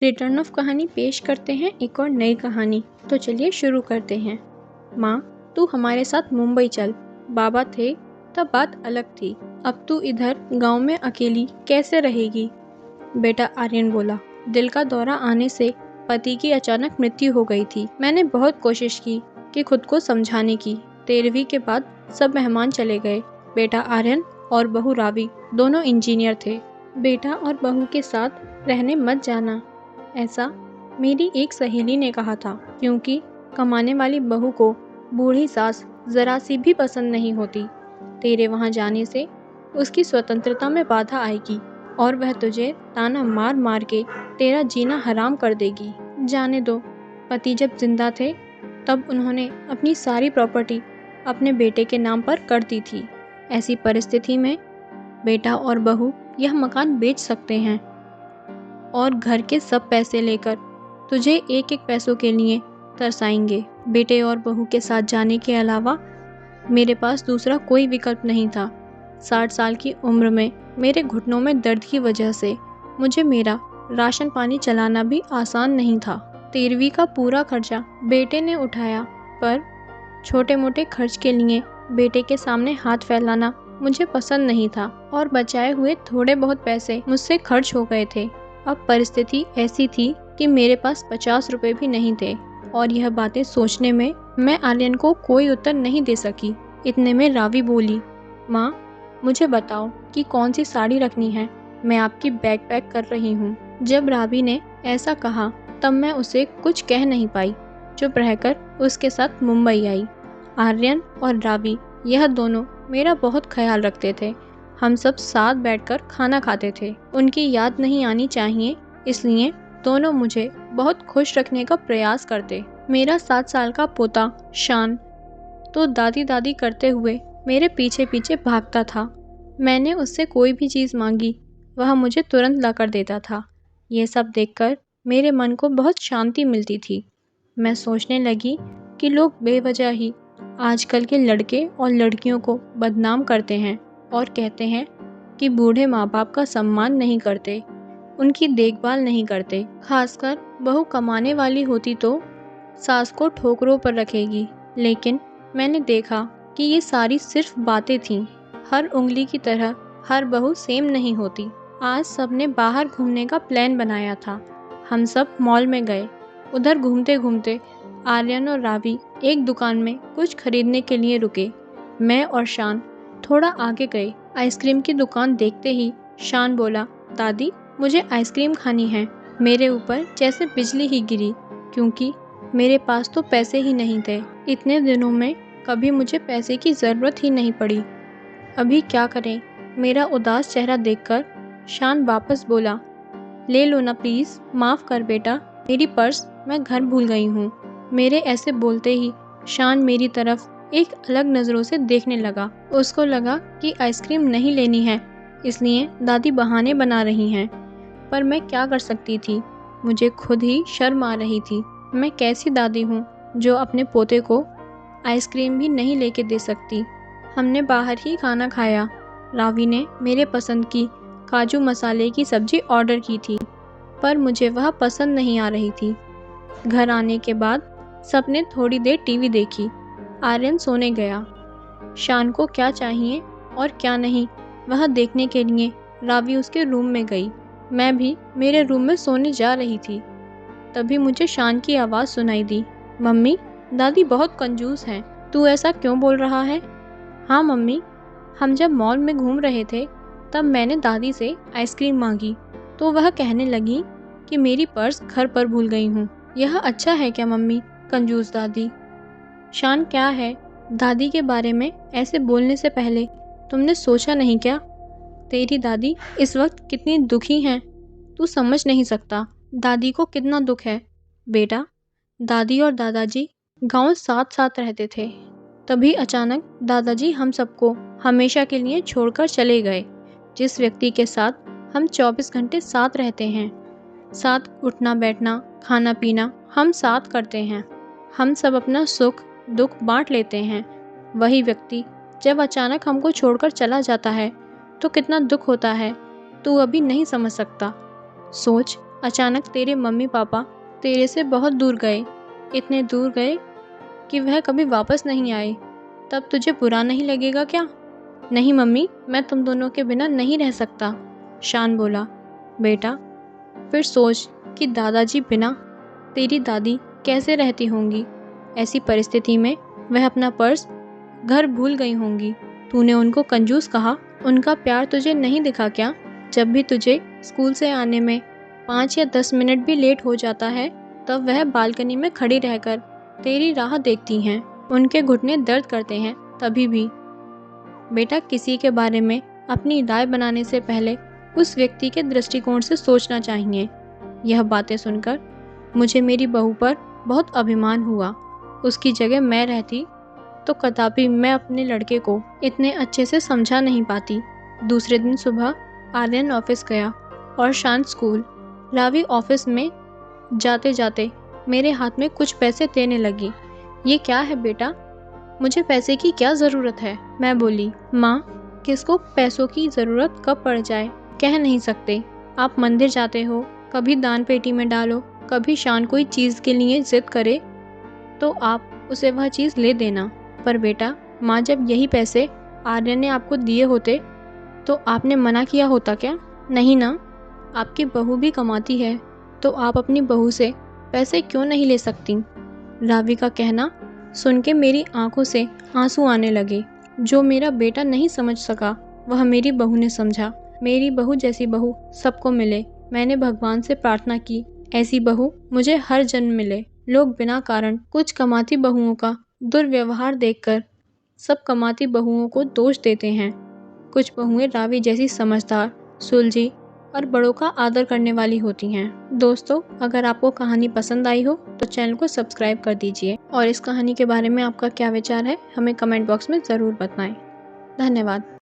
Return of कहानी पेश करते हैं एक और नई कहानी। तो चलिए शुरू करते हैं। माँ, तू हमारे साथ मुंबई चल। बाबा थे तब बात अलग थी, अब तू इधर गांव में अकेली कैसे रहेगी? बेटा, आर्यन बोला। दिल का दौरा आने से पति की अचानक मृत्यु हो गई थी। मैंने बहुत कोशिश की कि खुद को समझाने की। 13वीं के बाद सब मेहमान चले गए। बेटा आर्यन और बहू रावी दोनों इंजीनियर थे। बेटा और बहू के साथ रहने मत जाना, ऐसा मेरी एक सहेली ने कहा था, क्योंकि कमाने वाली बहू को बूढ़ी सास जरा सी भी पसंद नहीं होती। तेरे वहाँ जाने से उसकी स्वतंत्रता में बाधा आएगी और वह तुझे ताना मार मार के तेरा जीना हराम कर देगी। जाने दो। पति जब जिंदा थे तब उन्होंने अपनी सारी प्रॉपर्टी अपने बेटे के नाम पर कर दी थी। ऐसी परिस्थिति में बेटा और बहू यह मकान बेच सकते हैं और घर के सब पैसे लेकर तुझे एक एक पैसों के लिए तरसाएंगे। बेटे और बहू के साथ जाने के अलावा मेरे पास दूसरा कोई विकल्प नहीं था। 60 साल की उम्र में मेरे घुटनों में दर्द की वजह से मुझे मेरा राशन पानी चलाना भी आसान नहीं था। 13वीं का पूरा खर्चा बेटे ने उठाया, पर छोटे मोटे खर्च के लिए बेटे के सामने हाथ फैलाना मुझे पसंद नहीं था और बचाए हुए थोड़े बहुत पैसे मुझसे खर्च हो गए थे। अब परिस्थिति ऐसी थी कि मेरे पास 50 रुपए भी नहीं थे और यह बातें सोचने में मैं आर्यन को कोई उत्तर नहीं दे सकी। इतने में रावी बोली, माँ, मुझे बताओ कि कौन सी साड़ी रखनी है, मैं आपकी बैग पैक कर रही हूँ। जब रावी ने ऐसा कहा तब मैं उसे कुछ कह नहीं पाई। चुप रहकर उसके साथ मुंबई आई। आर्यन और रावी यह दोनों मेरा बहुत ख्याल रखते थे। हम सब साथ बैठकर खाना खाते थे। उनकी याद नहीं आनी चाहिए, इसलिए दोनों मुझे बहुत खुश रखने का प्रयास करते। मेरा 7 साल का पोता शान तो दादी दादी करते हुए मेरे पीछे पीछे भागता था। मैंने उससे कोई भी चीज़ मांगी, वह मुझे तुरंत ला कर देता था। ये सब देखकर मेरे मन को बहुत शांति मिलती थी। मैं सोचने लगी कि लोग बेवजह ही आजकल के लड़के और लड़कियों को बदनाम करते हैं और कहते हैं कि बूढ़े माँ बाप का सम्मान नहीं करते, उनकी देखभाल नहीं करते। खासकर बहू कमाने वाली होती तो सास को ठोकरों पर रखेगी। लेकिन मैंने देखा कि ये सारी सिर्फ बातें थीं। हर उंगली की तरह हर बहू सेम नहीं होती। आज सबने बाहर घूमने का प्लान बनाया था। हम सब मॉल में गए। उधर घूमते घूमते आर्यन और रावी एक दुकान में कुछ खरीदने के लिए रुके। मैं और शान थोड़ा आगे गए। आइसक्रीम की दुकान देखते ही शान बोला, दादी, मुझे आइसक्रीम खानी है। मेरे ऊपर जैसे बिजली ही गिरी, क्योंकि मेरे पास तो पैसे ही नहीं थे। इतने दिनों में कभी मुझे पैसे की ज़रूरत ही नहीं पड़ी। अभी क्या करें? मेरा उदास चेहरा देखकर शान वापस बोला, ले लो ना प्लीज़, माफ़ कर बेटा, मेरी पर्स मैं घर भूल गई हूँ। मेरे ऐसे बोलते ही शान मेरी तरफ एक अलग नज़रों से देखने लगा। उसको लगा कि आइसक्रीम नहीं लेनी है, इसलिए दादी बहाने बना रही हैं। पर मैं क्या कर सकती थी? मुझे खुद ही शर्म आ रही थी। मैं कैसी दादी हूँ जो अपने पोते को आइसक्रीम भी नहीं लेके दे सकती। हमने बाहर ही खाना खाया। रावी ने मेरे पसंद की काजू मसाले की सब्जी ऑर्डर की थी, पर मुझे वह पसंद नहीं आ रही थी। घर आने के बाद सबने थोड़ी देर टीवी देखी। आर्यन सोने गया। शान को क्या चाहिए और क्या नहीं, वह देखने के लिए रावी उसके रूम में गई। मैं भी मेरे रूम में सोने जा रही थी। तभी मुझे शान की आवाज़ सुनाई दी, मम्मी, दादी बहुत कंजूस हैं, तू ऐसा क्यों बोल रहा है? हाँ मम्मी, हम जब मॉल में घूम रहे थे तब मैंने दादी से आइसक्रीम मांगी तो वह कहने लगी कि मेरी पर्स घर पर भूल गई हूँ। यह अच्छा है क्या मम्मी, कंजूस दादी? शान, क्या है? दादी के बारे में ऐसे बोलने से पहले तुमने सोचा नहीं क्या? तेरी दादी इस वक्त कितनी दुखी हैं, तू समझ नहीं सकता। दादी को कितना दुख है। बेटा, दादी और दादाजी गांव साथ साथ रहते थे। तभी अचानक दादाजी हम सबको हमेशा के लिए छोड़कर चले गए। जिस व्यक्ति के साथ हम 24 घंटे साथ रहते हैं, साथ उठना बैठना खाना पीना हम साथ करते हैं, हम सब अपना सुख दुख बांट लेते हैं, वही व्यक्ति जब अचानक हमको छोड़कर चला जाता है तो कितना दुख होता है, तू अभी नहीं समझ सकता। सोच, अचानक तेरे मम्मी पापा तेरे से बहुत दूर गए, इतने दूर गए कि वह कभी वापस नहीं आए, तब तुझे बुरा नहीं लगेगा क्या? नहीं मम्मी, मैं तुम दोनों के बिना नहीं रह सकता, शान बोला। बेटा, फिर सोच कि दादाजी बिना तेरी दादी कैसे रहती होंगी। ऐसी परिस्थिति में वह अपना पर्स घर भूल गई होंगी। तूने उनको कंजूस कहा, उनका प्यार तुझे नहीं दिखा क्या? जब भी तुझे स्कूल से आने में 5 या 10 मिनट भी लेट हो जाता है, तब वह बालकनी में खड़ी रहकर तेरी राह देखती हैं। उनके घुटने दर्द करते हैं तभी भी। बेटा, किसी के बारे में अपनी राय बनाने से पहले उस व्यक्ति के दृष्टिकोण से सोचना चाहिए। यह बातें सुनकर मुझे मेरी बहू पर बहुत अभिमान हुआ। उसकी जगह मैं रहती तो कदापि मैं अपने लड़के को इतने अच्छे से समझा नहीं पाती। दूसरे दिन सुबह आर्यन ऑफिस गया और शान स्कूल। रावी ऑफिस में जाते जाते मेरे हाथ में कुछ पैसे देने लगी। ये क्या है बेटा? मुझे पैसे की क्या ज़रूरत है? मैं बोली। माँ, किसको पैसों की ज़रूरत कब पड़ जाए कह नहीं सकते। आप मंदिर जाते हो, कभी दान पेटी में डालो, कभी शान कोई चीज़ के लिए जिद करे तो आप उसे वह चीज़ ले देना। पर बेटा, माँ, जब यही पैसे आर्य ने आपको दिए होते तो आपने मना किया होता क्या? नहीं ना, आपकी बहू भी कमाती है तो आप अपनी बहू से पैसे क्यों नहीं ले सकती? रावी का कहना सुन के मेरी आंखों से आंसू आने लगे। जो मेरा बेटा नहीं समझ सका वह मेरी बहू ने समझा। मेरी बहू जैसी बहू सबको मिले। मैंने भगवान से प्रार्थना की, ऐसी बहू मुझे हर जन्म मिले। लोग बिना कारण कुछ कमाती बहुओं का दुर्व्यवहार देखकर सब कमाती बहुओं को दोष देते हैं। कुछ बहुएं रावी जैसी समझदार, सुलझी और बड़ों का आदर करने वाली होती हैं। दोस्तों, अगर आपको कहानी पसंद आई हो तो चैनल को सब्सक्राइब कर दीजिए और इस कहानी के बारे में आपका क्या विचार है हमें कमेंट बॉक्स में ज़रूर बताएं। धन्यवाद।